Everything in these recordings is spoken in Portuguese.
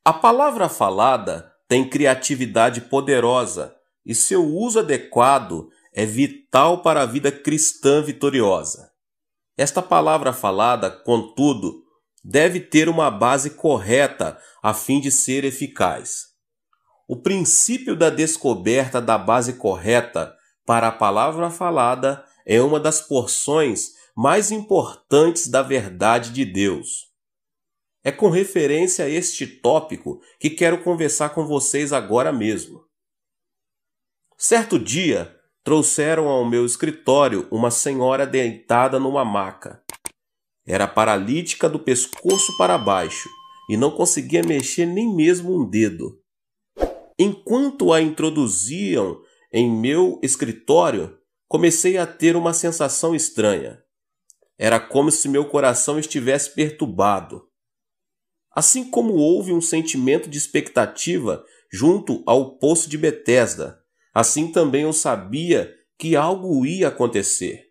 A palavra falada tem criatividade poderosa e seu uso adequado é vital para a vida cristã vitoriosa. Esta palavra falada, contudo, deve ter uma base correta a fim de ser eficaz. O princípio da descoberta da base correta para a palavra falada é uma das porções mais importantes da verdade de Deus. É com referência a este tópico que quero conversar com vocês agora mesmo. Certo dia, trouxeram ao meu escritório uma senhora deitada numa maca. Era paralítica do pescoço para baixo e não conseguia mexer nem mesmo um dedo. Enquanto a introduziam em meu escritório, comecei a ter uma sensação estranha. Era como se meu coração estivesse perturbado. Assim como houve um sentimento de expectativa junto ao poço de Betesda, assim também eu sabia que algo ia acontecer.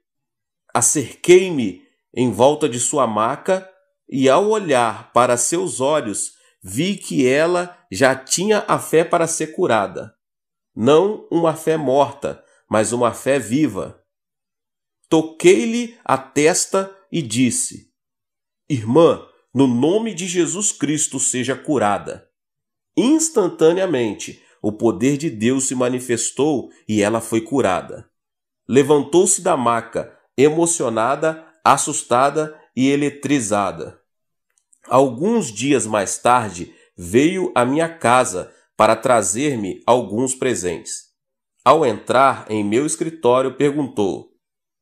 Acerquei-me em volta de sua maca e, ao olhar para seus olhos, vi que ela já tinha a fé para ser curada. Não uma fé morta, mas uma fé viva. Toquei-lhe a testa e disse: Irmã, no nome de Jesus Cristo seja curada. Instantaneamente, o poder de Deus se manifestou e ela foi curada. Levantou-se da maca, emocionada, assustada e eletrizada. Alguns dias mais tarde, veio à minha casa para trazer-me alguns presentes. Ao entrar em meu escritório, perguntou: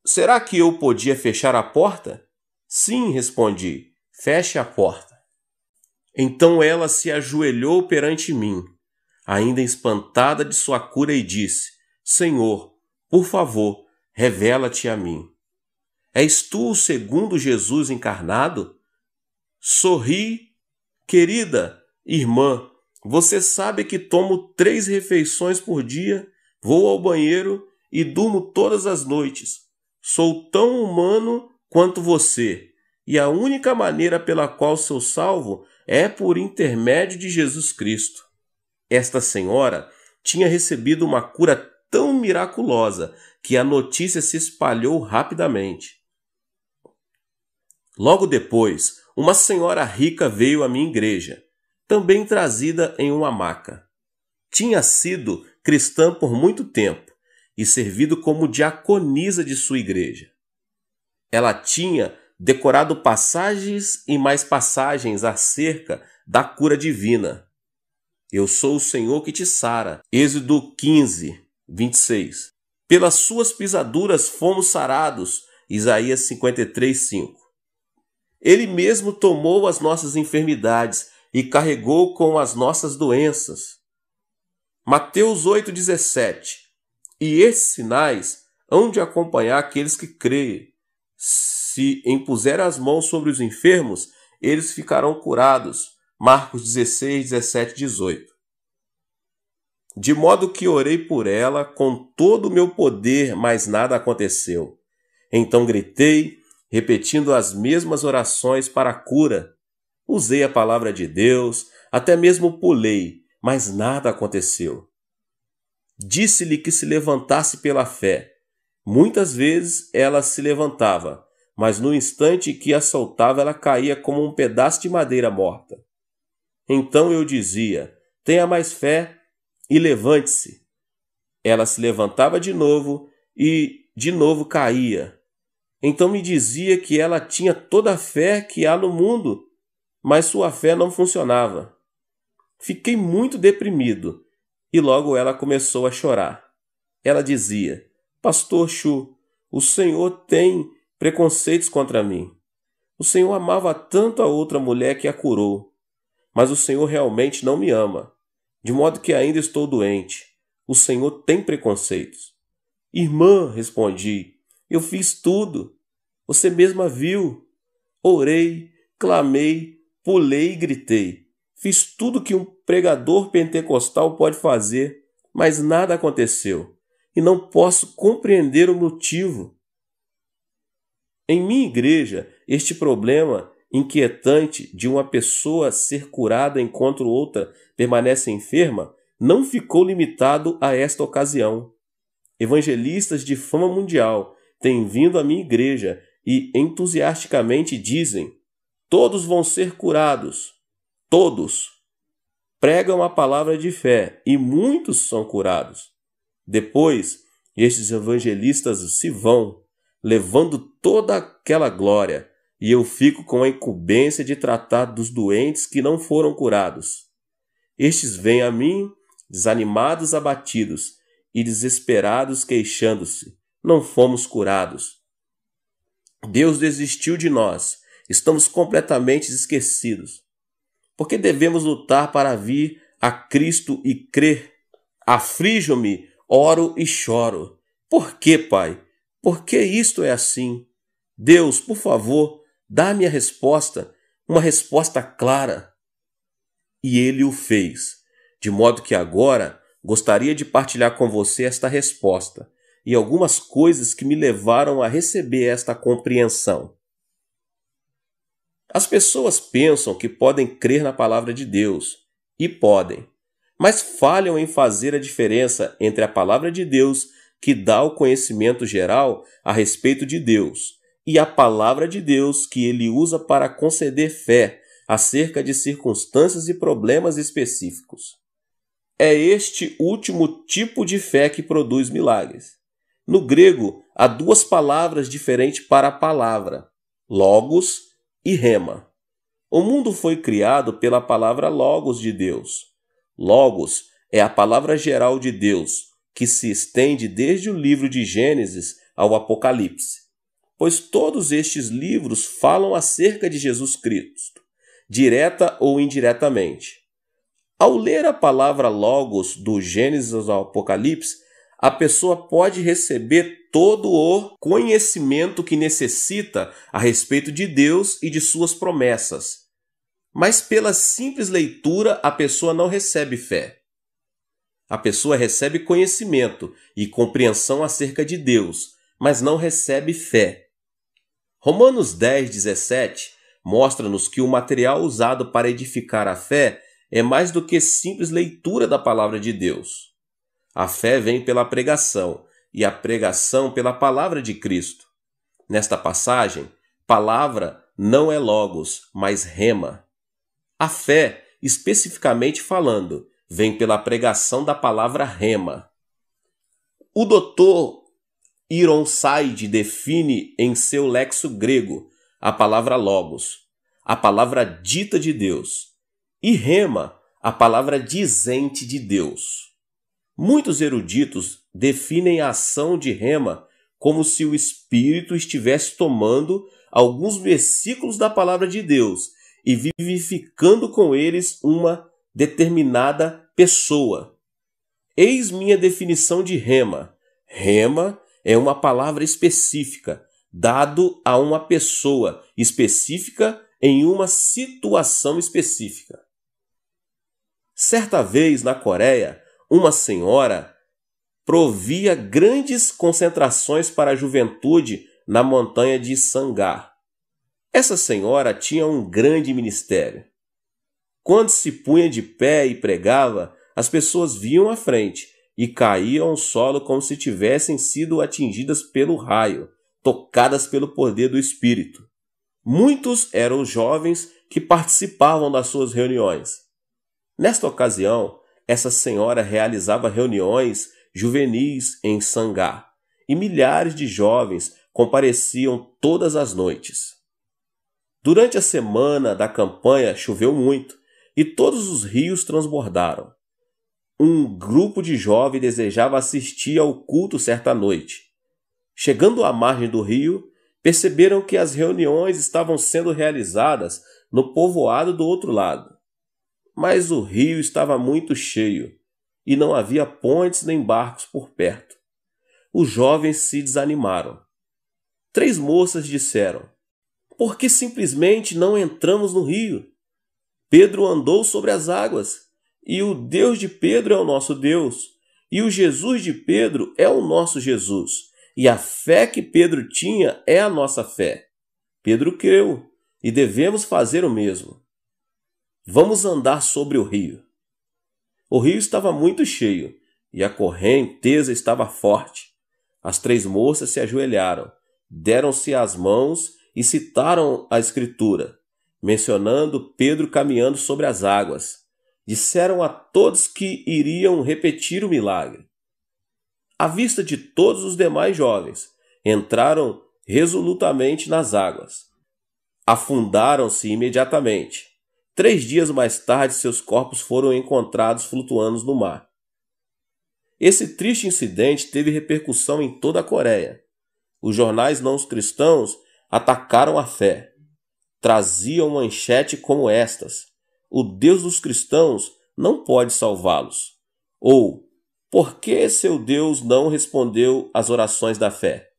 Será que eu podia fechar a porta? Sim, respondi. Feche a porta. Então ela se ajoelhou perante mim, ainda espantada de sua cura, e disse: Senhor, por favor, revela-te a mim. És tu o segundo Jesus encarnado? Sorri. Querida irmã, você sabe que tomo 3 refeições por dia, vou ao banheiro e durmo todas as noites. Sou tão humano quanto você. E a única maneira pela qual sou salvo é por intermédio de Jesus Cristo. Esta senhora tinha recebido uma cura tão miraculosa que a notícia se espalhou rapidamente. Logo depois, uma senhora rica veio à minha igreja, também trazida em uma maca. Tinha sido cristã por muito tempo e servido como diaconisa de sua igreja. Ela tinha decorado passagens e mais passagens acerca da cura divina. Eu sou o Senhor que te sara. Êxodo 15, 26. Pelas suas pisaduras fomos sarados. Isaías 53, 5. Ele mesmo tomou as nossas enfermidades e carregou com as nossas doenças. Mateus 8, 17. E esses sinais hão de acompanhar aqueles que creem. Se impuser as mãos sobre os enfermos, eles ficarão curados. Marcos 16, 17, 18. De modo que orei por ela com todo o meu poder, mas nada aconteceu. Então gritei, repetindo as mesmas orações para a cura. Usei a palavra de Deus, até mesmo pulei, mas nada aconteceu. Disse-lhe que se levantasse pela fé. Muitas vezes ela se levantava, mas no instante que a soltava ela caía como um pedaço de madeira morta. Então eu dizia: tenha mais fé e levante-se. Ela se levantava de novo e de novo caía. Então me dizia que ela tinha toda a fé que há no mundo, mas sua fé não funcionava. Fiquei muito deprimido e logo ela começou a chorar. Ela dizia: Pastor Chu, o Senhor tem preconceitos contra mim. O Senhor amava tanto a outra mulher que a curou, mas o Senhor realmente não me ama, de modo que ainda estou doente. O Senhor tem preconceitos. Irmã, respondi, eu fiz tudo. Você mesma viu. Orei, clamei, pulei e gritei. Fiz tudo que um pregador pentecostal pode fazer, mas nada aconteceu. E não posso compreender o motivo. Em minha igreja, este problema inquietante de uma pessoa ser curada enquanto outra permanece enferma não ficou limitado a esta ocasião. Evangelistas de fama mundial têm vindo à minha igreja e entusiasticamente dizem: todos vão ser curados. Todos. Pregam a palavra de fé e muitos são curados. Depois, estes evangelistas se vão, levando toda aquela glória, e eu fico com a incumbência de tratar dos doentes que não foram curados. Estes vêm a mim, desanimados, abatidos e desesperados, queixando-se: não fomos curados. Deus desistiu de nós, estamos completamente esquecidos. Porque devemos lutar para vir a Cristo e crer. Aflijo-me, oro e choro. Por que, Pai? Por que isto é assim? Deus, por favor, dá-me a resposta, uma resposta clara. E ele o fez, de modo que agora gostaria de partilhar com você esta resposta e algumas coisas que me levaram a receber esta compreensão. As pessoas pensam que podem crer na palavra de Deus, e podem, mas falham em fazer a diferença entre a palavra de Deus, que dá o conhecimento geral a respeito de Deus, e a palavra de Deus que ele usa para conceder fé acerca de circunstâncias e problemas específicos. É este último tipo de fé que produz milagres. No grego, há duas palavras diferentes para a palavra: logos e rema. O mundo foi criado pela palavra logos de Deus. Logos é a palavra geral de Deus, que se estende desde o livro de Gênesis ao Apocalipse, pois todos estes livros falam acerca de Jesus Cristo, direta ou indiretamente. Ao ler a palavra logos do Gênesis ao Apocalipse, a pessoa pode receber todo o conhecimento que necessita a respeito de Deus e de suas promessas. Mas pela simples leitura, a pessoa não recebe fé. A pessoa recebe conhecimento e compreensão acerca de Deus, mas não recebe fé. Romanos 10:17 mostra-nos que o material usado para edificar a fé é mais do que simples leitura da palavra de Deus. A fé vem pela pregação, e a pregação pela palavra de Cristo. Nesta passagem, palavra não é logos, mas rema. A fé, especificamente falando, vem pela pregação da palavra rema. O Dr. Ironside define em seu lexo grego a palavra logos, a palavra dita de Deus, e rema, a palavra dizente de Deus. Muitos eruditos definem a ação de rema como se o Espírito estivesse tomando alguns versículos da palavra de Deus e vivificando com eles uma determinada pessoa. Eis minha definição de rema. Rema é uma palavra específica, dado a uma pessoa específica em uma situação específica. Certa vez, na Coreia, uma senhora provia grandes concentrações para a juventude na montanha de Sangar. Essa senhora tinha um grande ministério. Quando se punha de pé e pregava, as pessoas viam à frente e caíam ao solo como se tivessem sido atingidas pelo raio, tocadas pelo poder do Espírito. Muitos eram os jovens que participavam das suas reuniões. Nesta ocasião, essa senhora realizava reuniões juvenis em Sangar, e milhares de jovens compareciam todas as noites. Durante a semana da campanha choveu muito, e todos os rios transbordaram. Um grupo de jovens desejava assistir ao culto certa noite. Chegando à margem do rio, perceberam que as reuniões estavam sendo realizadas no povoado do outro lado. Mas o rio estava muito cheio e não havia pontes nem barcos por perto. Os jovens se desanimaram. 3 moças disseram: "Por que simplesmente não entramos no rio? Pedro andou sobre as águas, e o Deus de Pedro é o nosso Deus, e o Jesus de Pedro é o nosso Jesus, e a fé que Pedro tinha é a nossa fé." Pedro creu, e devemos fazer o mesmo. Vamos andar sobre o rio. O rio estava muito cheio e a correnteza estava forte. As 3 moças se ajoelharam, deram-se as mãos e citaram a Escritura, mencionando Pedro caminhando sobre as águas. Disseram a todos que iriam repetir o milagre. À vista de todos os demais jovens, entraram resolutamente nas águas. Afundaram-se imediatamente. 3 dias mais tarde, seus corpos foram encontrados flutuando no mar. Esse triste incidente teve repercussão em toda a Coreia. Os jornais não cristãos atacaram a fé. Traziam manchete como estas: o Deus dos cristãos não pode salvá-los. Ou, por que seu Deus não respondeu às orações da fé?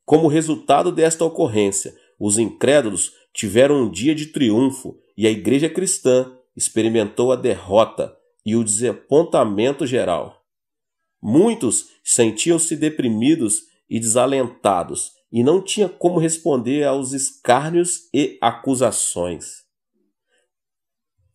Como resultado desta ocorrência, os incrédulos tiveram um dia de triunfo e a igreja cristã experimentou a derrota e o desapontamento geral. Muitos sentiam-se deprimidos e desalentados e não tinham como responder aos escárnios e acusações.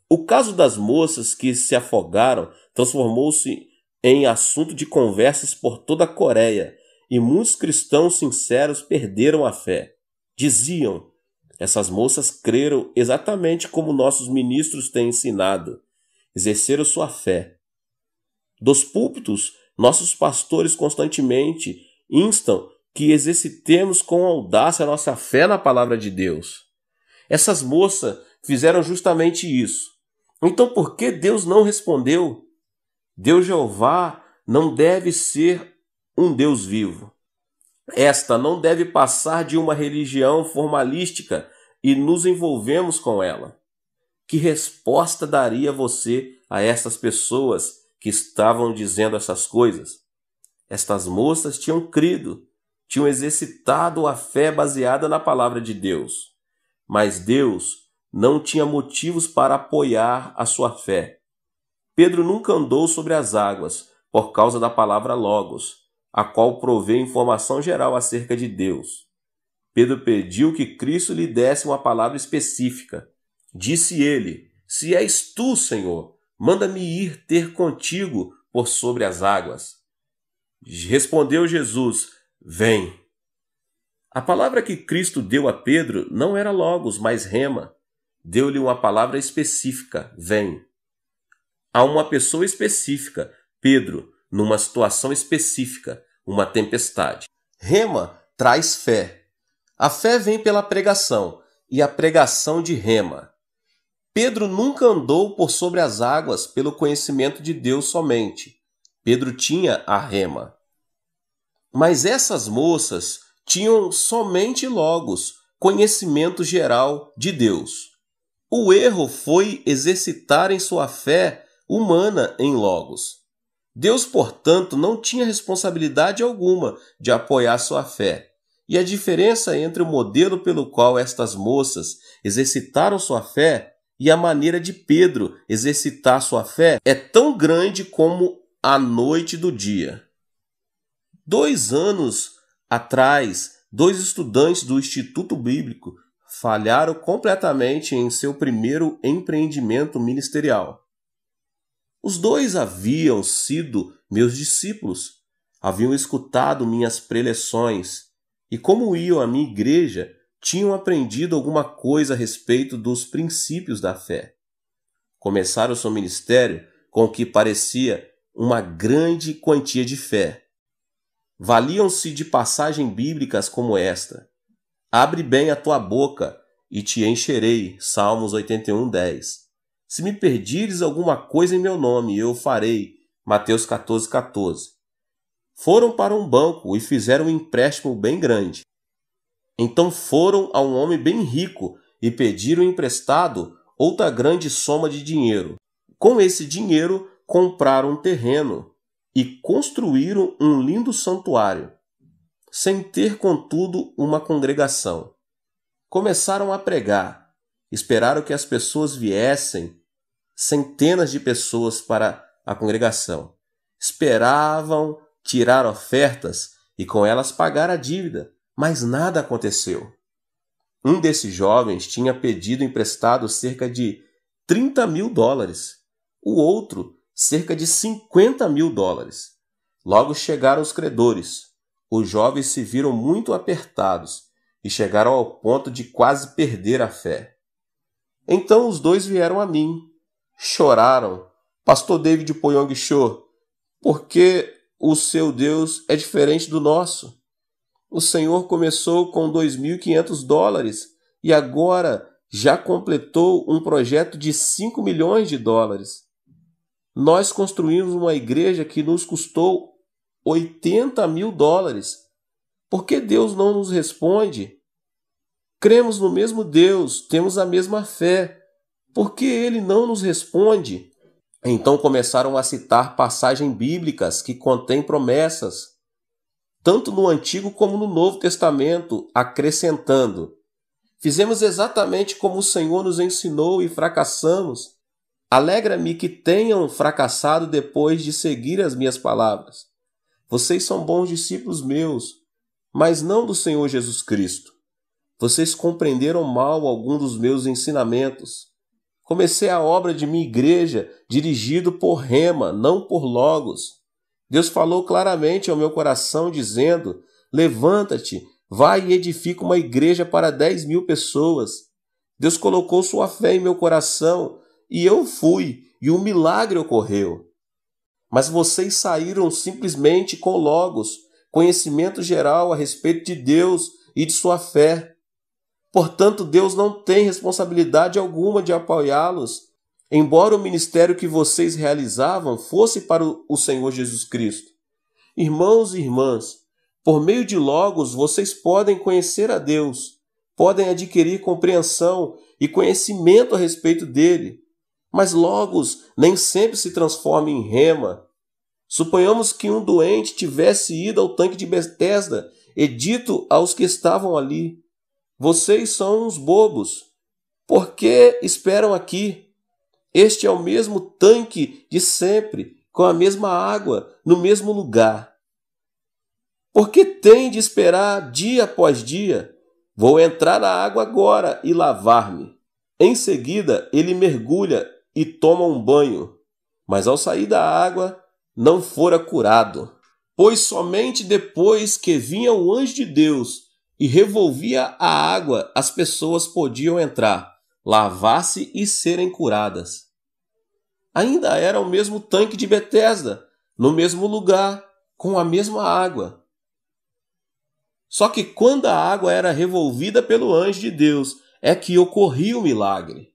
O caso das moças que se afogaram transformou-se em assunto de conversas por toda a Coreia e muitos cristãos sinceros perderam a fé. Diziam: essas moças creram exatamente como nossos ministros têm ensinado, exerceram sua fé. Dos púlpitos, nossos pastores constantemente instam que exercitemos com audácia a nossa fé na palavra de Deus. Essas moças fizeram justamente isso. Então por que Deus não respondeu? Deus Jeová não deve ser um Deus vivo. Esta não deve passar de uma religião formalística e nos envolvemos com ela. Que resposta daria você a essas pessoas que estavam dizendo essas coisas? Estas moças tinham crido, tinham exercitado a fé baseada na palavra de Deus. Mas Deus não tinha motivos para apoiar a sua fé. Pedro nunca andou sobre as águas por causa da palavra Logos, a qual provê informação geral acerca de Deus. Pedro pediu que Cristo lhe desse uma palavra específica. Disse ele: se és tu, Senhor, manda-me ir ter contigo por sobre as águas. Respondeu Jesus: vem. A palavra que Cristo deu a Pedro não era Logos, mas Rema. Deu-lhe uma palavra específica: vem. A uma pessoa específica, Pedro, numa situação específica, uma tempestade. Rema traz fé. A fé vem pela pregação, e a pregação de Rema. Pedro nunca andou por sobre as águas pelo conhecimento de Deus somente. Pedro tinha a Rema. Mas essas moças tinham somente Logos, conhecimento geral de Deus. O erro foi exercitarem sua fé humana em Logos. Deus, portanto, não tinha responsabilidade alguma de apoiar sua fé. E a diferença entre o modelo pelo qual estas moças exercitaram sua fé e a maneira de Pedro exercitar sua fé é tão grande como a noite do dia. 2 anos atrás, 2 estudantes do Instituto Bíblico falharam completamente em seu primeiro empreendimento ministerial. Os 2 haviam sido meus discípulos, haviam escutado minhas preleções e, como iam à minha igreja, tinham aprendido alguma coisa a respeito dos princípios da fé. Começaram seu ministério com o que parecia uma grande quantia de fé. Valiam-se de passagens bíblicas como esta: abre bem a tua boca e te encherei, Salmos 81:10. Se me pedires alguma coisa em meu nome, eu farei, Mateus 14:14. Foram para um banco e fizeram um empréstimo bem grande. Então foram a um homem bem rico e pediram emprestado outra grande soma de dinheiro. Com esse dinheiro, compraram um terreno e construíram um lindo santuário, sem ter, contudo, uma congregação. Começaram a pregar. Esperaram que as pessoas viessem, centenas de pessoas, para a congregação. Esperavam tirar ofertas e com elas pagar a dívida, mas nada aconteceu. Um desses jovens tinha pedido emprestado cerca de $30.000, o outro cerca de $50.000. Logo chegaram os credores. Os jovens se viram muito apertados e chegaram ao ponto de quase perder a fé. Então os dois vieram a mim. Choraram. Pastor David Poyong Cho, porque o seu Deus é diferente do nosso. O Senhor começou com $2.500 e agora já completou um projeto de $5 milhões. Nós construímos uma igreja que nos custou $80.000. Por que Deus não nos responde? Cremos no mesmo Deus, temos a mesma fé. Por que Ele não nos responde? Então começaram a citar passagens bíblicas que contêm promessas, tanto no Antigo como no Novo Testamento, acrescentando: fizemos exatamente como o Senhor nos ensinou e fracassamos. Alegra-me que tenham fracassado depois de seguir as minhas palavras. Vocês são bons discípulos meus, mas não do Senhor Jesus Cristo. Vocês compreenderam mal algum dos meus ensinamentos. Comecei a obra de minha igreja dirigido por Rema, não por Logos. Deus falou claramente ao meu coração, dizendo: levanta-te, vai e edifica uma igreja para 10.000 pessoas. Deus colocou sua fé em meu coração e eu fui, e um milagre ocorreu. Mas vocês saíram simplesmente com Logos, conhecimento geral a respeito de Deus e de sua fé. Portanto, Deus não tem responsabilidade alguma de apoiá-los, embora o ministério que vocês realizavam fosse para o Senhor Jesus Cristo. Irmãos e irmãs, por meio de Logos vocês podem conhecer a Deus, podem adquirir compreensão e conhecimento a respeito dele. Mas Logos nem sempre se transforma em Rema. Suponhamos que um doente tivesse ido ao tanque de Betesda e dito aos que estavam ali: vocês são uns bobos. Por que esperam aqui? Este é o mesmo tanque de sempre, com a mesma água, no mesmo lugar. Por que tem de esperar dia após dia? Vou entrar na água agora e lavar-me. Em seguida, ele mergulha e toma um banho, mas ao sair da água não fora curado. Pois somente depois que vinha o anjo de Deus e revolvia a água, as pessoas podiam entrar, lavar-se e serem curadas. Ainda era o mesmo tanque de Betesda, no mesmo lugar, com a mesma água. Só que quando a água era revolvida pelo anjo de Deus, é que ocorria o milagre.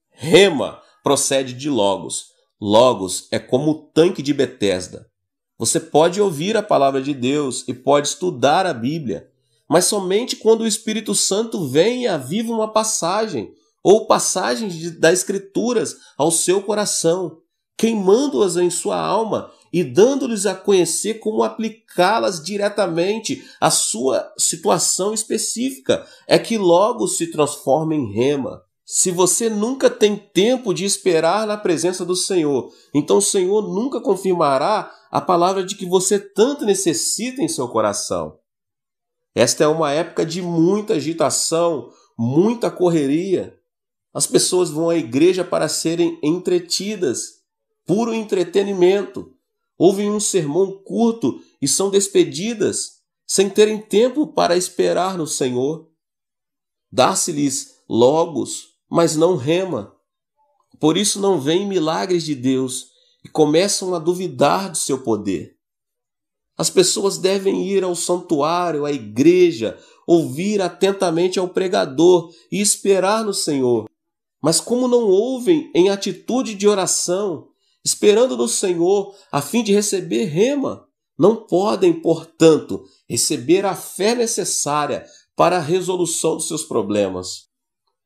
Rema procede de Logos. Logos é como o tanque de Betesda. Você pode ouvir a palavra de Deus e pode estudar a Bíblia, mas somente quando o Espírito Santo vem e aviva uma passagem ou passagens das Escrituras ao seu coração, queimando-as em sua alma e dando-lhes a conhecer como aplicá-las diretamente à sua situação específica, é que logo se transforma em Rema. Se você nunca tem tempo de esperar na presença do Senhor, então o Senhor nunca confirmará a palavra de que você tanto necessita em seu coração. Esta é uma época de muita agitação, muita correria. As pessoas vão à igreja para serem entretidas, puro entretenimento. Ouvem um sermão curto e são despedidas, sem terem tempo para esperar no Senhor. Dá-se-lhes Logos, mas não Rema. Por isso não vêm milagres de Deus e começam a duvidar do seu poder. As pessoas devem ir ao santuário, à igreja, ouvir atentamente ao pregador e esperar no Senhor. Mas como não ouvem em atitude de oração, esperando no Senhor a fim de receber Rema, não podem, portanto, receber a fé necessária para a resolução dos seus problemas.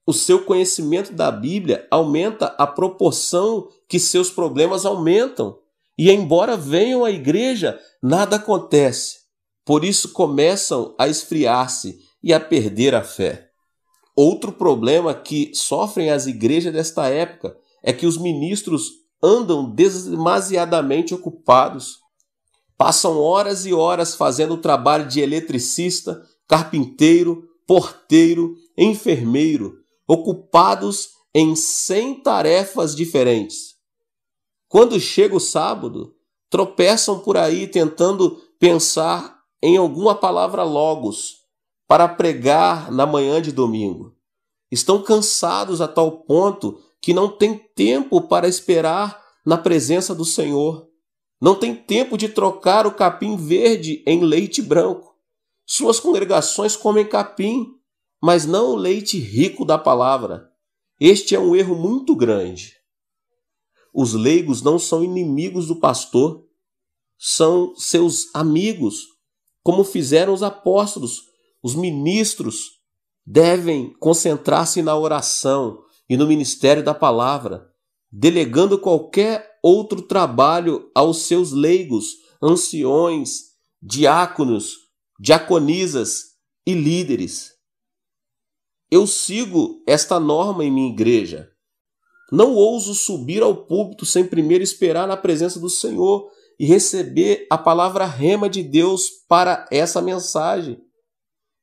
O seu conhecimento da Bíblia aumenta à proporção que seus problemas aumentam. E embora venham à igreja, nada acontece. Por isso começam a esfriar-se e a perder a fé. Outro problema que sofrem as igrejas desta época é que os ministros andam demasiadamente ocupados. Passam horas e horas fazendo o trabalho de eletricista, carpinteiro, porteiro, enfermeiro, ocupados em 100 tarefas diferentes. Quando chega o sábado, tropeçam por aí tentando pensar em alguma palavra logos para pregar na manhã de domingo. Estão cansados a tal ponto que não têm tempo para esperar na presença do Senhor. Não tem tempo de trocar o capim verde em leite branco. Suas congregações comem capim, mas não o leite rico da palavra. Este é um erro muito grande. Os leigos não são inimigos do pastor, são seus amigos, como fizeram os apóstolos. Os ministros devem concentrar-se na oração e no ministério da palavra, delegando qualquer outro trabalho aos seus leigos, anciões, diáconos, diaconisas e líderes. Eu sigo esta norma em minha igreja. Não ouso subir ao púlpito sem primeiro esperar na presença do Senhor e receber a palavra rema de Deus para essa mensagem.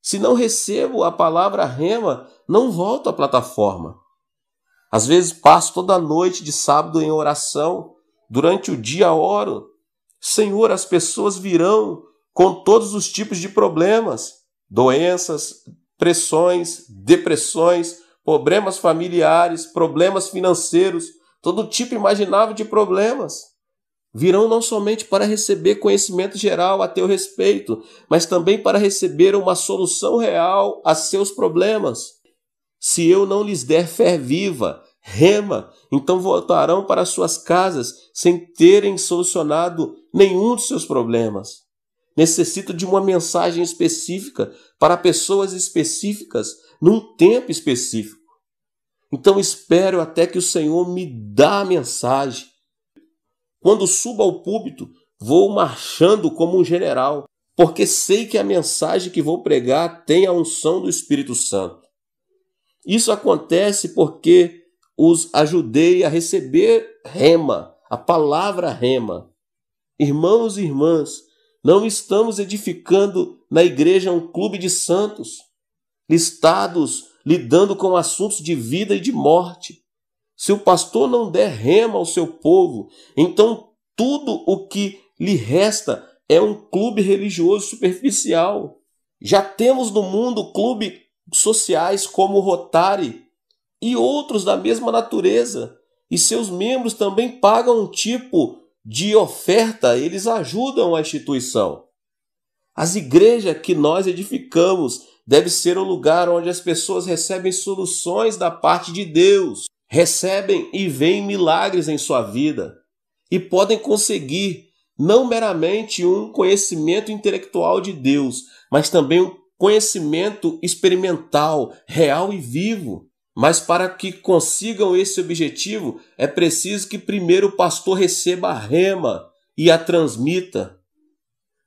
Se não recebo a palavra rema, não volto à plataforma. Às vezes passo toda a noite de sábado em oração. Durante o dia oro. Senhor, as pessoas virão com todos os tipos de problemas, doenças, pressões, depressões, problemas familiares, problemas financeiros, todo tipo imaginável de problemas. Virão não somente para receber conhecimento geral a teu respeito, mas também para receber uma solução real a seus problemas. Se eu não lhes der fé viva, rema, então voltarão para suas casas sem terem solucionado nenhum de seus problemas. Necessito de uma mensagem específica para pessoas específicas, num tempo específico. Então espero até que o Senhor me dá a mensagem. Quando subo ao púlpito, vou marchando como um general, porque sei que a mensagem que vou pregar tem a unção do Espírito Santo. Isso acontece porque os ajudei a receber rema, a palavra rema. Irmãos e irmãs, não estamos edificando na igreja um clube de santos, listados, lidando com assuntos de vida e de morte. Se o pastor não der rema ao seu povo, então tudo o que lhe resta é um clube religioso superficial. Já temos no mundo clubes sociais como o Rotary e outros da mesma natureza, e seus membros também pagam um tipo de oferta, eles ajudam a instituição. As igrejas que nós edificamos devem ser um lugar onde as pessoas recebem soluções da parte de Deus, recebem e veem milagres em sua vida e podem conseguir não meramente um conhecimento intelectual de Deus, mas também um conhecimento experimental, real e vivo. Mas para que consigam esse objetivo, é preciso que primeiro o pastor receba a rema e a transmita.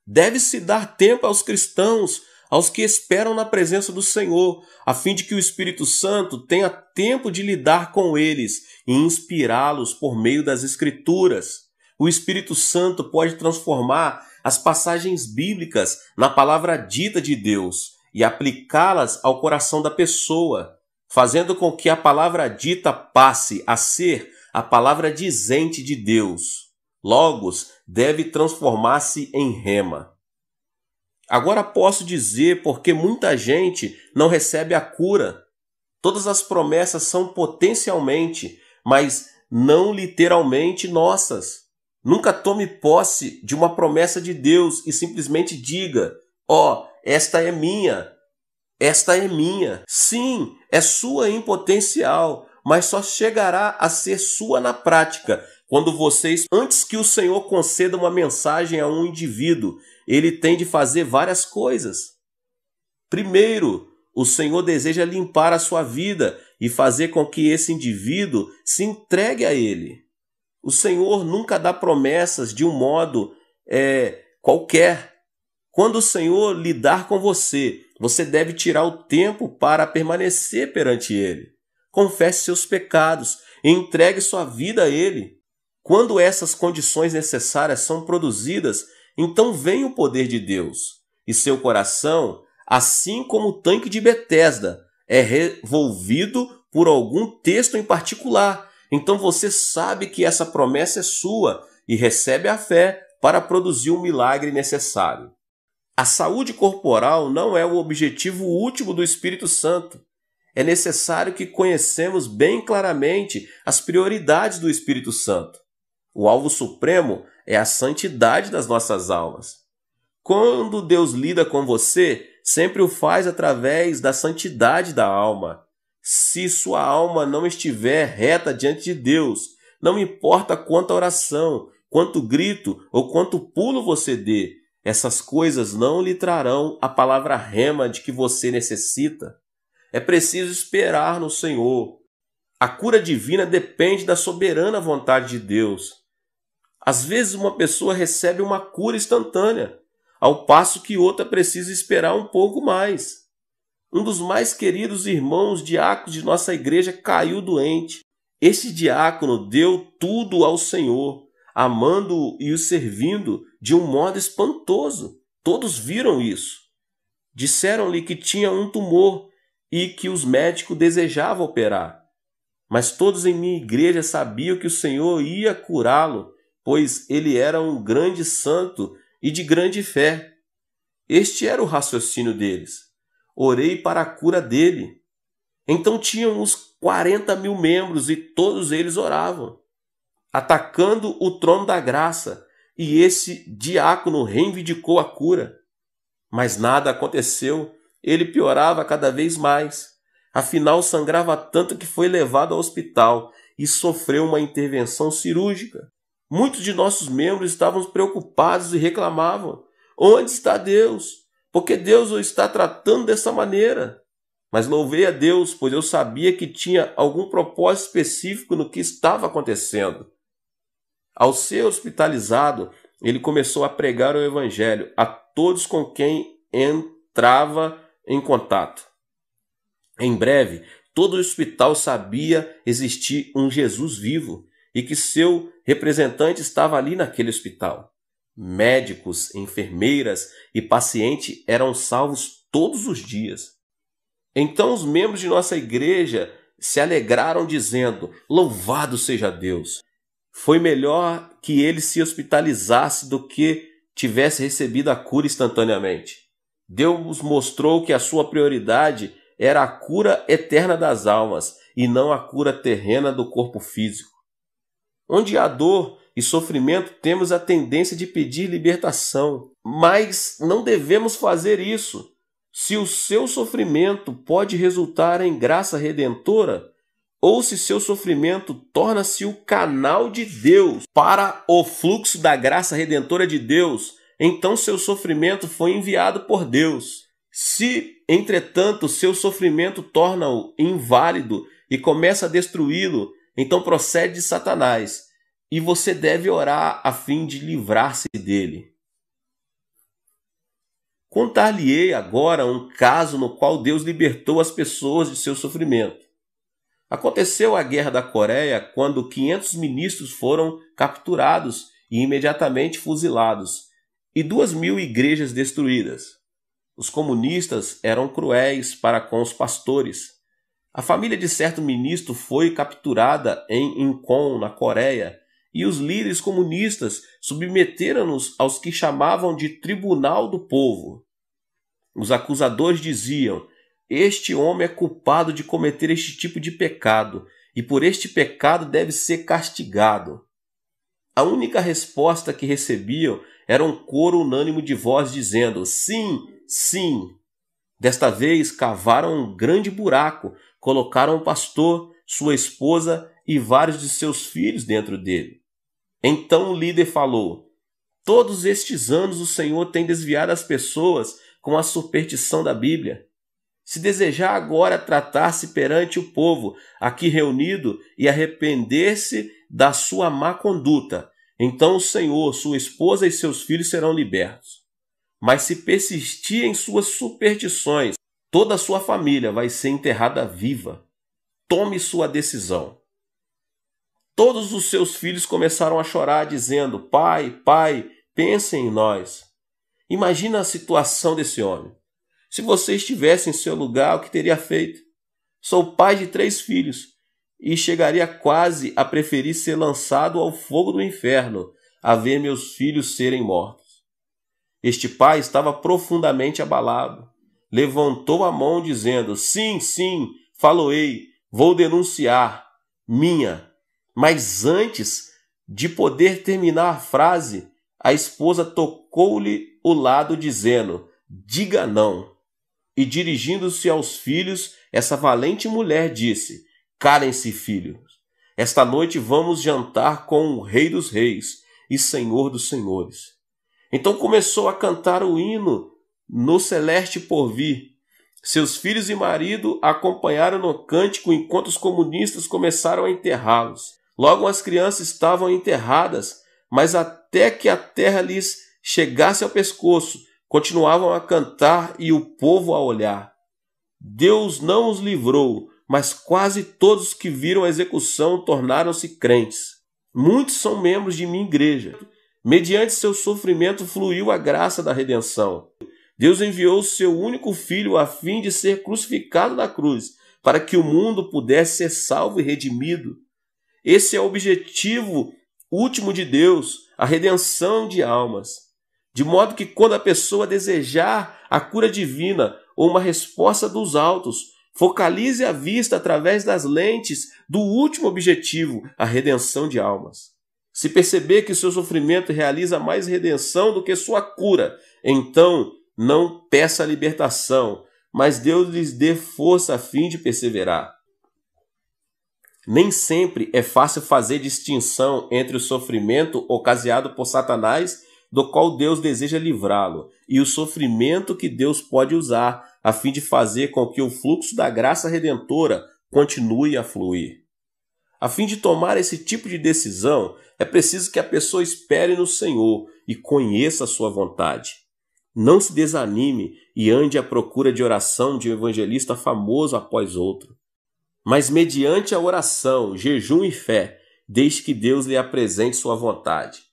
Deve-se dar tempo aos cristãos, aos que esperam na presença do Senhor, a fim de que o Espírito Santo tenha tempo de lidar com eles e inspirá-los por meio das Escrituras. O Espírito Santo pode transformar as passagens bíblicas na palavra dita de Deus e aplicá-las ao coração da pessoa, fazendo com que a palavra dita passe a ser a palavra dizente de Deus. Logos deve transformar-se em rema. Agora posso dizer porque muita gente não recebe a cura. Todas as promessas são potencialmente, mas não literalmente nossas. Nunca tome posse de uma promessa de Deus e simplesmente diga: ó, esta é minha. Esta é minha. Sim, é sua em potencial, mas só chegará a ser sua na prática quando vocês, antes que o Senhor conceda uma mensagem a um indivíduo, ele tem de fazer várias coisas. Primeiro, o Senhor deseja limpar a sua vida e fazer com que esse indivíduo se entregue a ele. O Senhor nunca dá promessas de um modo qualquer. Quando o Senhor lidar com você, você deve tirar o tempo para permanecer perante Ele. Confesse seus pecados e entregue sua vida a Ele. Quando essas condições necessárias são produzidas, então vem o poder de Deus e seu coração assim como o tanque de Betesda é revolvido por algum texto em particular. Então você sabe que essa promessa é sua e recebe a fé para produzir o milagre necessário. A saúde corporal não é o objetivo último do Espírito Santo. É necessário que conhecemos bem claramente as prioridades do Espírito Santo. O alvo supremo é a santidade das nossas almas. Quando Deus lida com você, sempre o faz através da santidade da alma. Se sua alma não estiver reta diante de Deus, não importa quanta oração, quanto grito ou quanto pulo você dê, essas coisas não lhe trarão a palavra rema de que você necessita. É preciso esperar no Senhor. A cura divina depende da soberana vontade de Deus. Às vezes uma pessoa recebe uma cura instantânea, ao passo que outra precisa esperar um pouco mais. Um dos mais queridos irmãos diáconos de nossa igreja caiu doente. Este diácono deu tudo ao Senhor, amando-o e o servindo de um modo espantoso. Todos viram isso. Disseram-lhe que tinha um tumor e que os médicos desejavam operar. Mas todos em minha igreja sabiam que o Senhor ia curá-lo, pois ele era um grande santo e de grande fé. Este era o raciocínio deles. Orei para a cura dele. Então tinham uns 40.000 membros e todos eles oravam, atacando o trono da graça, e esse diácono reivindicou a cura. Mas nada aconteceu, ele piorava cada vez mais. Afinal, sangrava tanto que foi levado ao hospital e sofreu uma intervenção cirúrgica. Muitos de nossos membros estavam preocupados e reclamavam: onde está Deus? Porque Deus o está tratando dessa maneira. Mas louvei a Deus, pois eu sabia que tinha algum propósito específico no que estava acontecendo. Ao ser hospitalizado, ele começou a pregar o evangelho a todos com quem entrava em contato. Em breve, todo o hospital sabia existir um Jesus vivo e que seu representante estava ali naquele hospital. Médicos, enfermeiras e pacientes eram salvos todos os dias. Então os membros de nossa igreja se alegraram dizendo: louvado seja Deus! Foi melhor que ele se hospitalizasse do que tivesse recebido a cura instantaneamente. Deus mostrou que a sua prioridade era a cura eterna das almas e não a cura terrena do corpo físico. Onde há dor e sofrimento, temos a tendência de pedir libertação, mas não devemos fazer isso. Se o seu sofrimento pode resultar em graça redentora, ou se seu sofrimento torna-se o canal de Deus para o fluxo da graça redentora de Deus, então seu sofrimento foi enviado por Deus. Se, entretanto, seu sofrimento torna-o inválido e começa a destruí-lo, então procede de Satanás, e você deve orar a fim de livrar-se dele. Contar-lhe-ei agora um caso no qual Deus libertou as pessoas de seu sofrimento. Aconteceu a Guerra da Coreia quando 500 ministros foram capturados e imediatamente fuzilados, e 2.000 igrejas destruídas. Os comunistas eram cruéis para com os pastores. A família de certo ministro foi capturada em Incheon, na Coreia, e os líderes comunistas submeteram-nos aos que chamavam de Tribunal do Povo. Os acusadores diziam: este homem é culpado de cometer este tipo de pecado, e por este pecado deve ser castigado. A única resposta que recebiam era um coro unânime de voz dizendo: sim, sim. Desta vez cavaram um grande buraco, colocaram o pastor, sua esposa e vários de seus filhos dentro dele. Então o líder falou: todos estes anos o Senhor tem desviado as pessoas com a superstição da Bíblia. Se desejar agora tratar-se perante o povo aqui reunido e arrepender-se da sua má conduta, então o Senhor, sua esposa e seus filhos serão libertos. Mas se persistir em suas superstições, toda a sua família vai ser enterrada viva. Tome sua decisão. Todos os seus filhos começaram a chorar, dizendo: pai, pai, pensem em nós. Imagina a situação desse homem. Se você estivesse em seu lugar, o que teria feito? Sou pai de 3 filhos e chegaria quase a preferir ser lançado ao fogo do inferno a ver meus filhos serem mortos. Este pai estava profundamente abalado. Levantou a mão dizendo: sim, sim, faloei, vou denunciar, minha. Mas antes de poder terminar a frase, a esposa tocou-lhe o lado dizendo: diga não. E dirigindo-se aos filhos, essa valente mulher disse: calem-se, filhos. Esta noite vamos jantar com o Rei dos Reis e Senhor dos Senhores. Então começou a cantar o hino no celeste porvir. Seus filhos e marido acompanharam no cântico enquanto os comunistas começaram a enterrá-los. Logo as crianças estavam enterradas, mas até que a terra lhes chegasse ao pescoço, continuavam a cantar e o povo a olhar. Deus não os livrou, mas quase todos que viram a execução tornaram-se crentes. Muitos são membros de minha igreja. Mediante seu sofrimento fluiu a graça da redenção. Deus enviou seu único filho a fim de ser crucificado na cruz, para que o mundo pudesse ser salvo e redimido. Esse é o objetivo último de Deus, a redenção de almas. De modo que quando a pessoa desejar a cura divina ou uma resposta dos altos, focalize a vista através das lentes do último objetivo, a redenção de almas. Se perceber que seu sofrimento realiza mais redenção do que sua cura, então não peça libertação, mas Deus lhes dê força a fim de perseverar. Nem sempre é fácil fazer distinção entre o sofrimento ocasionado por Satanás, do qual Deus deseja livrá-lo, e o sofrimento que Deus pode usar a fim de fazer com que o fluxo da graça redentora continue a fluir. A fim de tomar esse tipo de decisão, é preciso que a pessoa espere no Senhor e conheça a sua vontade. Não se desanime e ande à procura de oração de um evangelista famoso após outro. Mas mediante a oração, jejum e fé, deixe que Deus lhe apresente sua vontade.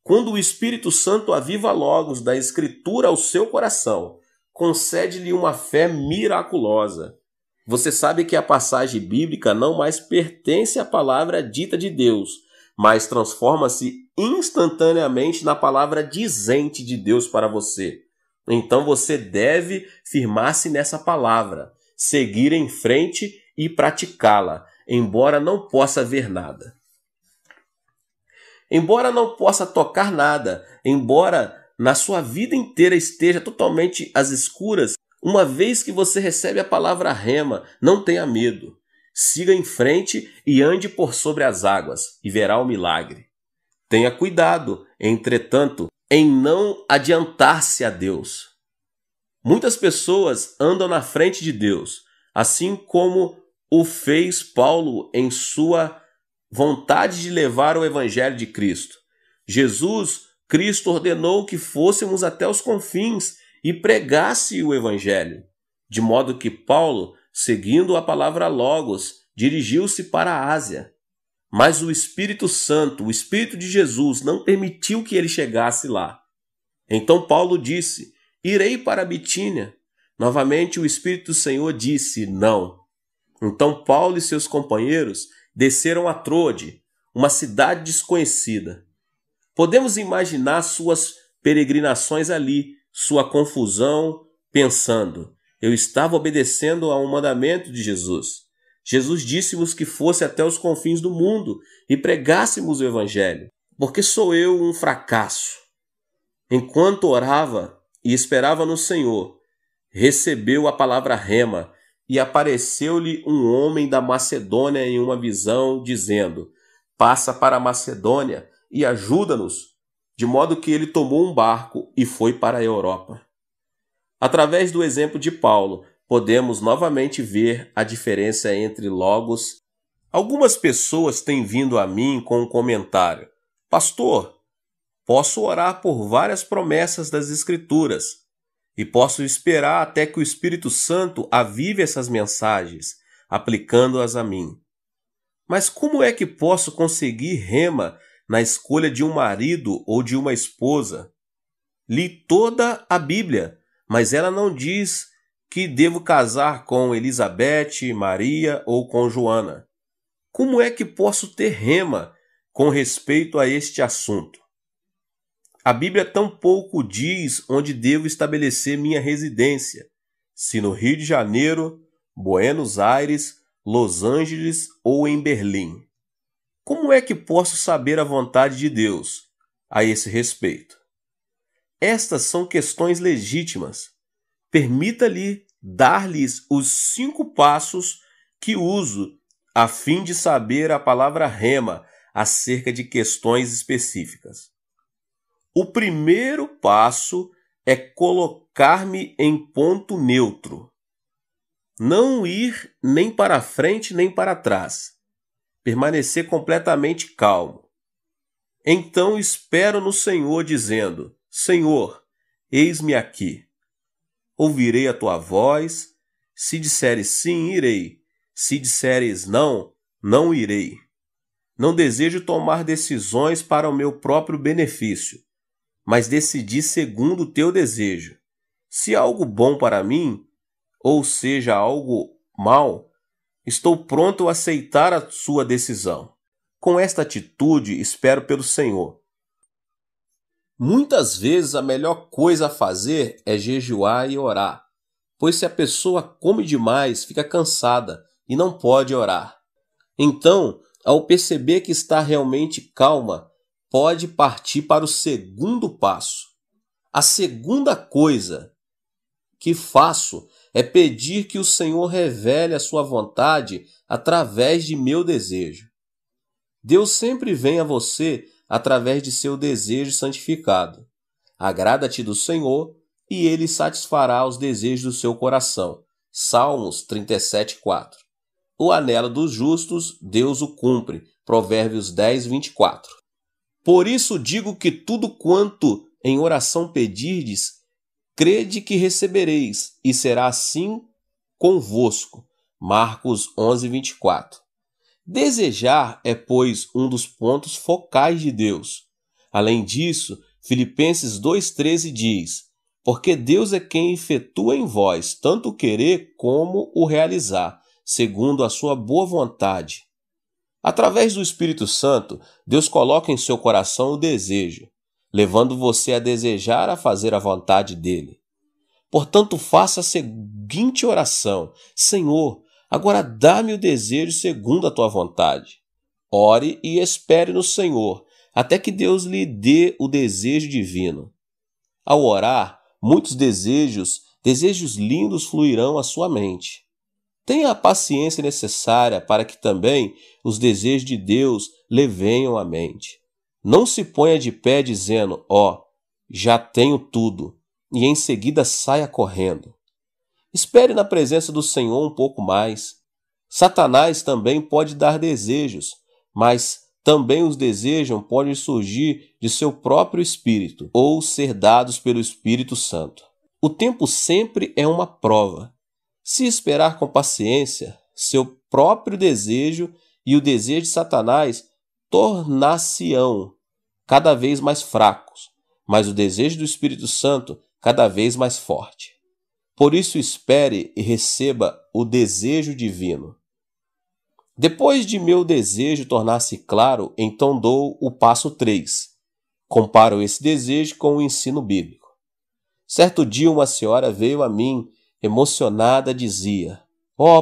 Quando o Espírito Santo aviva logos da Escritura ao seu coração, concede-lhe uma fé miraculosa. Você sabe que a passagem bíblica não mais pertence à palavra dita de Deus, mas transforma-se instantaneamente na palavra dizente de Deus para você. Então você deve firmar-se nessa palavra, seguir em frente e praticá-la, embora não possa ver nada. Embora não possa tocar nada, embora na sua vida inteira esteja totalmente às escuras, uma vez que você recebe a palavra rema, não tenha medo. Siga em frente e ande por sobre as águas, e verá o milagre. Tenha cuidado, entretanto, em não adiantar-se a Deus. Muitas pessoas andam na frente de Deus, assim como o fez Paulo em sua vontade de levar o evangelho de Cristo. Cristo ordenou que fôssemos até os confins e pregasse o evangelho, de modo que Paulo, seguindo a palavra Logos, dirigiu-se para a Ásia. Mas o Espírito Santo, o Espírito de Jesus, não permitiu que ele chegasse lá. Então Paulo disse: irei para a Bitínia. Novamente o Espírito do Senhor disse: não. Então Paulo e seus companheiros desceram a Troade, uma cidade desconhecida. Podemos imaginar suas peregrinações ali, sua confusão, pensando: eu estava obedecendo a um mandamento de Jesus. Jesus disse-nos que fosse até os confins do mundo e pregássemos o evangelho. Porque sou eu um fracasso? Enquanto orava e esperava no Senhor, recebeu a palavra rema e apareceu-lhe um homem da Macedônia em uma visão, dizendo: passa para a Macedônia e ajuda-nos. De modo que ele tomou um barco e foi para a Europa. Através do exemplo de Paulo, podemos novamente ver a diferença entre Logos. Algumas pessoas têm vindo a mim com um comentário: pastor, posso orar por várias promessas das Escrituras e posso esperar até que o Espírito Santo avive essas mensagens, aplicando-as a mim. Mas como é que posso conseguir rema na escolha de um marido ou de uma esposa? Li toda a Bíblia, mas ela não diz que devo casar com Elizabeth, Maria ou com Joana? Como é que posso ter rema com respeito a este assunto? A Bíblia tampouco diz onde devo estabelecer minha residência, se no Rio de Janeiro, Buenos Aires, Los Angeles ou em Berlim. Como é que posso saber a vontade de Deus a esse respeito? Estas são questões legítimas. Permita-lhe dar-lhes os 5 passos que uso a fim de saber a palavra rema acerca de questões específicas. O primeiro passo é colocar-me em ponto neutro. Não ir nem para frente nem para trás. Permanecer completamente calmo. Então espero no Senhor dizendo: Senhor, eis-me aqui. Ouvirei a tua voz. Se disseres sim, irei. Se disseres não, não irei. Não desejo tomar decisões para o meu próprio benefício, mas decidi segundo o teu desejo. Se algo bom para mim, ou seja algo mal, estou pronto a aceitar a sua decisão. Com esta atitude, espero pelo Senhor. Muitas vezes a melhor coisa a fazer é jejuar e orar, pois se a pessoa come demais, fica cansada e não pode orar. Então, ao perceber que está realmente calma, pode partir para o segundo passo. A segunda coisa que faço é pedir que o Senhor revele a sua vontade através de meu desejo. Deus sempre vem a você através de seu desejo santificado. Agrada-te do Senhor e Ele satisfará os desejos do seu coração. Salmos 37:4. O anelo dos justos, Deus o cumpre. Provérbios 10:24. Por isso digo que tudo quanto em oração pedirdes, crede que recebereis, e será assim convosco. Marcos 11:24. Desejar é, pois, um dos pontos focais de Deus. Além disso, Filipenses 2:13 diz: porque Deus é quem efetua em vós tanto o querer como o realizar, segundo a sua boa vontade. Através do Espírito Santo, Deus coloca em seu coração o desejo, levando você a desejar a fazer a vontade dele. Portanto, faça a seguinte oração: Senhor, agora dá-me o desejo segundo a tua vontade. Ore e espere no Senhor, até que Deus lhe dê o desejo divino. Ao orar, muitos desejos lindos fluirão à sua mente. Tenha a paciência necessária para que também os desejos de Deus lhe venham à mente. Não se ponha de pé dizendo: já tenho tudo, e em seguida saia correndo. Espere na presença do Senhor um pouco mais. Satanás também pode dar desejos, mas também os desejos podem surgir de seu próprio espírito ou ser dados pelo Espírito Santo. O tempo sempre é uma prova. Se esperar com paciência, seu próprio desejo e o desejo de Satanás tornar-se-ão cada vez mais fracos, mas o desejo do Espírito Santo cada vez mais forte. Por isso espere e receba o desejo divino. Depois de meu desejo tornar-se claro, então dou o passo 3. Comparo esse desejo com o ensino bíblico. Certo dia uma senhora veio a mim, emocionada, dizia: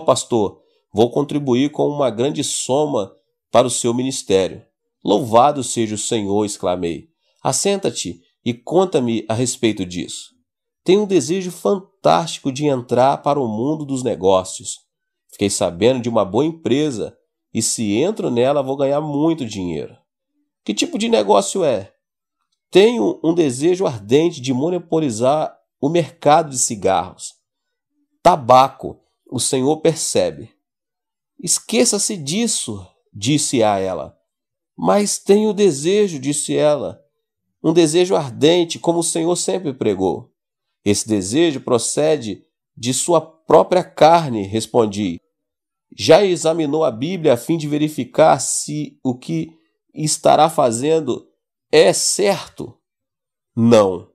pastor, vou contribuir com uma grande soma para o seu ministério. Louvado seja o Senhor, exclamei. Assenta-te e conta-me a respeito disso. Tenho um desejo fantástico de entrar para o mundo dos negócios. Fiquei sabendo de uma boa empresa e se entro nela vou ganhar muito dinheiro. Que tipo de negócio é? Tenho um desejo ardente de monopolizar o mercado de cigarros. Tabaco, o Senhor percebe. Esqueça-se disso, disse a ela. Mas tenho desejo, disse ela. Um desejo ardente, como o Senhor sempre pregou. Esse desejo procede de sua própria carne, respondi. Já examinou a Bíblia a fim de verificar se o que estará fazendo é certo? Não.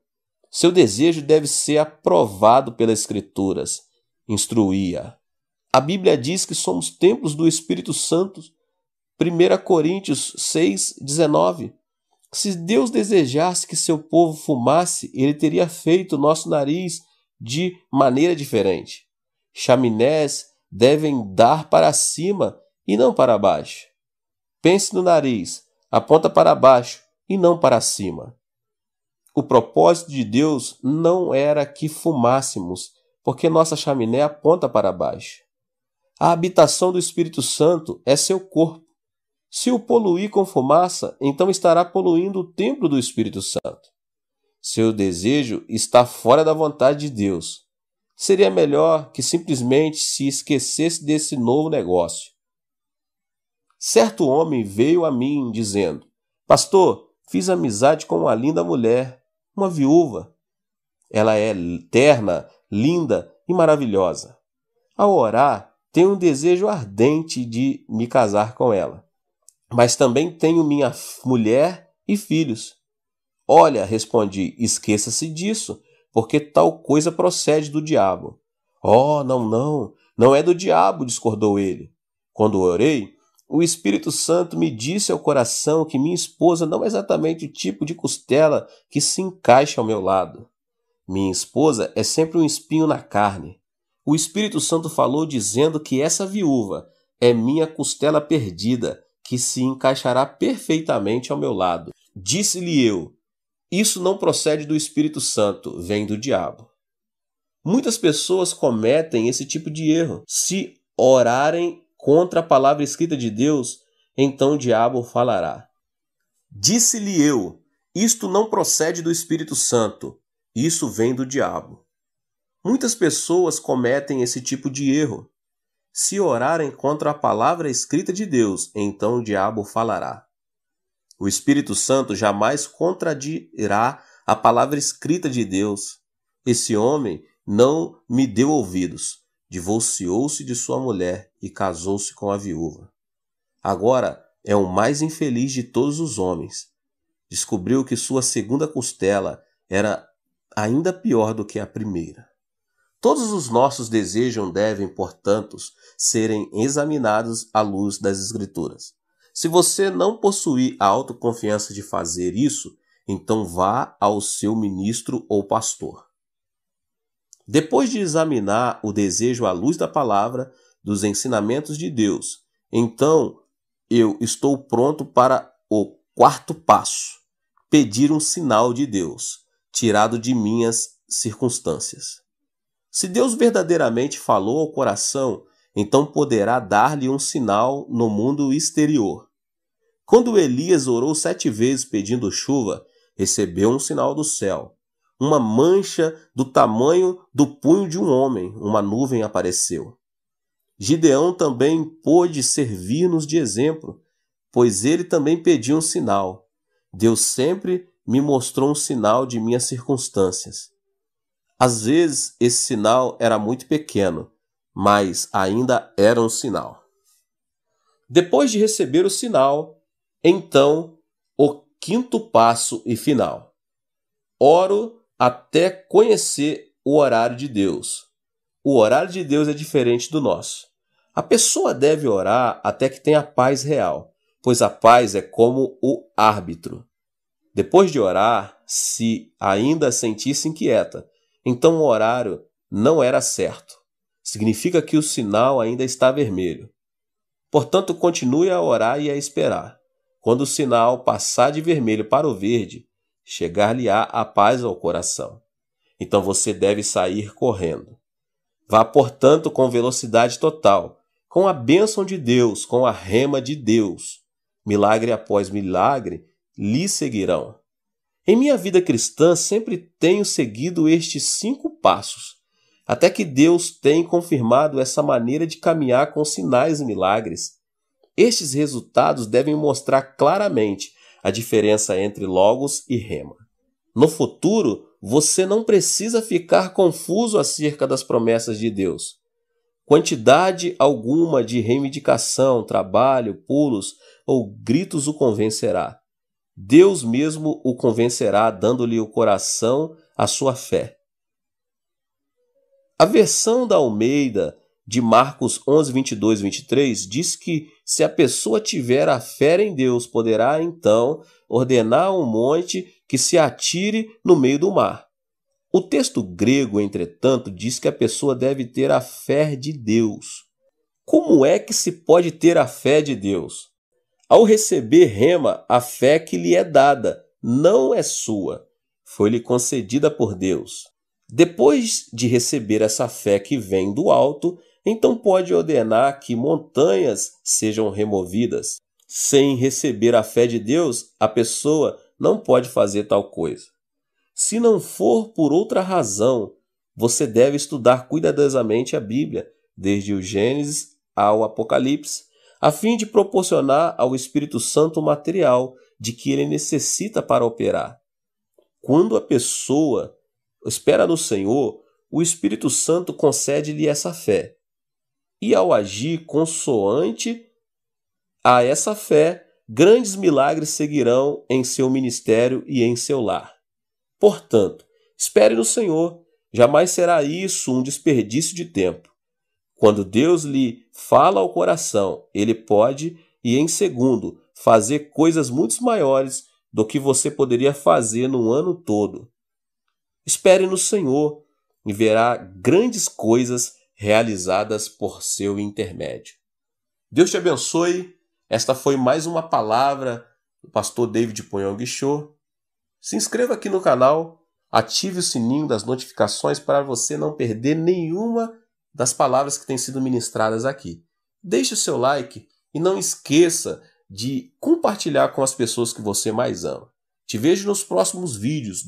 Seu desejo deve ser aprovado pelas Escrituras. instruía. A Bíblia diz que somos templos do Espírito Santo. 1 Coríntios 6:19. Se Deus desejasse que seu povo fumasse, ele teria feito nosso nariz de maneira diferente. Chaminés devem dar para cima e não para baixo. Pense no nariz, aponta para baixo e não para cima. O propósito de Deus não era que fumássemos, porque nossa chaminé aponta para baixo. A habitação do Espírito Santo é seu corpo. Se o poluir com fumaça, então estará poluindo o templo do Espírito Santo. Seu desejo está fora da vontade de Deus. Seria melhor que simplesmente se esquecesse desse novo negócio. Certo homem veio a mim dizendo: Pastor, fiz amizade com uma linda mulher, uma viúva. Ela é terna, linda e maravilhosa. Ao orar, tenho um desejo ardente de me casar com ela. Mas também tenho minha mulher e filhos. Olha, respondi, esqueça-se disso, porque tal coisa procede do diabo. Oh, não é do diabo, discordou ele. Quando orei, o Espírito Santo me disse ao coração que minha esposa não é exatamente o tipo de costela que se encaixa ao meu lado. Minha esposa é sempre um espinho na carne. O Espírito Santo falou dizendo que essa viúva é minha costela perdida, que se encaixará perfeitamente ao meu lado. Disse-lhe eu: isso não procede do Espírito Santo, vem do diabo. Muitas pessoas cometem esse tipo de erro. Se orarem contra a palavra escrita de Deus, então o diabo falará. Disse-lhe eu: isto não procede do Espírito Santo, isso vem do diabo. Muitas pessoas cometem esse tipo de erro. Se orarem contra a palavra escrita de Deus, então o diabo falará. O Espírito Santo jamais contradirá a palavra escrita de Deus. Esse homem não me deu ouvidos, divorciou-se de sua mulher e casou-se com a viúva. Agora é o mais infeliz de todos os homens. Descobriu que sua segunda costela era ainda pior do que a primeira. Todos os nossos desejos devem, portanto, serem examinados à luz das Escrituras. Se você não possuir a autoconfiança de fazer isso, então vá ao seu ministro ou pastor. Depois de examinar o desejo à luz da palavra, dos ensinamentos de Deus, então eu estou pronto para o quarto passo: pedir um sinal de Deus, tirado de minhas circunstâncias. Se Deus verdadeiramente falou ao coração, então poderá dar-lhe um sinal no mundo exterior. Quando Elias orou 7 vezes pedindo chuva, recebeu um sinal do céu. Uma mancha do tamanho do punho de um homem, uma nuvem apareceu. Gideão também pôde servir-nos de exemplo, pois ele também pediu um sinal. Deus sempre me mostrou um sinal de minhas circunstâncias. Às vezes, esse sinal era muito pequeno, mas ainda era um sinal. Depois de receber o sinal, então, o quinto passo e final. Oro até conhecer o horário de Deus. O horário de Deus é diferente do nosso. A pessoa deve orar até que tenha paz real, pois a paz é como o árbitro. Depois de orar, se ainda sentir-se inquieta, então o horário não era certo. Significa que o sinal ainda está vermelho. Portanto, continue a orar e a esperar. Quando o sinal passar de vermelho para o verde, chegar-lhe-á a paz ao coração. Então você deve sair correndo. Vá, portanto, com velocidade total, com a bênção de Deus, com a rema de Deus. Milagre após milagre lhe seguirão. Em minha vida cristã, sempre tenho seguido estes 5 passos, até que Deus tem confirmado essa maneira de caminhar com sinais e milagres. Estes resultados devem mostrar claramente a diferença entre logos e rema. No futuro, você não precisa ficar confuso acerca das promessas de Deus. Quantidade alguma de reivindicação, trabalho, pulos ou gritos o convencerá. Deus mesmo o convencerá, dando-lhe o coração à sua fé. A versão da Almeida de Marcos 11, 22 e 23 diz que se a pessoa tiver a fé em Deus, poderá então ordenar a um monte que se atire no meio do mar. O texto grego, entretanto, diz que a pessoa deve ter a fé de Deus. Como é que se pode ter a fé de Deus? Ao receber rema, a fé que lhe é dada não é sua, foi-lhe concedida por Deus. Depois de receber essa fé que vem do alto, então pode ordenar que montanhas sejam removidas. Sem receber a fé de Deus, a pessoa não pode fazer tal coisa. Se não for por outra razão, você deve estudar cuidadosamente a Bíblia, desde o Gênesis ao Apocalipse, a fim de proporcionar ao Espírito Santo o material de que ele necessita para operar. Quando a pessoa espera no Senhor, o Espírito Santo concede-lhe essa fé. E ao agir consoante a essa fé, grandes milagres seguirão em seu ministério e em seu lar. Portanto, espere no Senhor, jamais será isso um desperdício de tempo. Quando Deus lhe fala ao coração, ele pode, e em segundo, fazer coisas muito maiores do que você poderia fazer no ano todo. Espere no Senhor e verá grandes coisas realizadas por seu intermédio. Deus te abençoe. Esta foi mais uma palavra do pastor David Poyong Cho. Se inscreva aqui no canal, ative o sininho das notificações para você não perder nenhuma das palavras que têm sido ministradas aqui. Deixe o seu like e não esqueça de compartilhar com as pessoas que você mais ama. Te vejo nos próximos vídeos.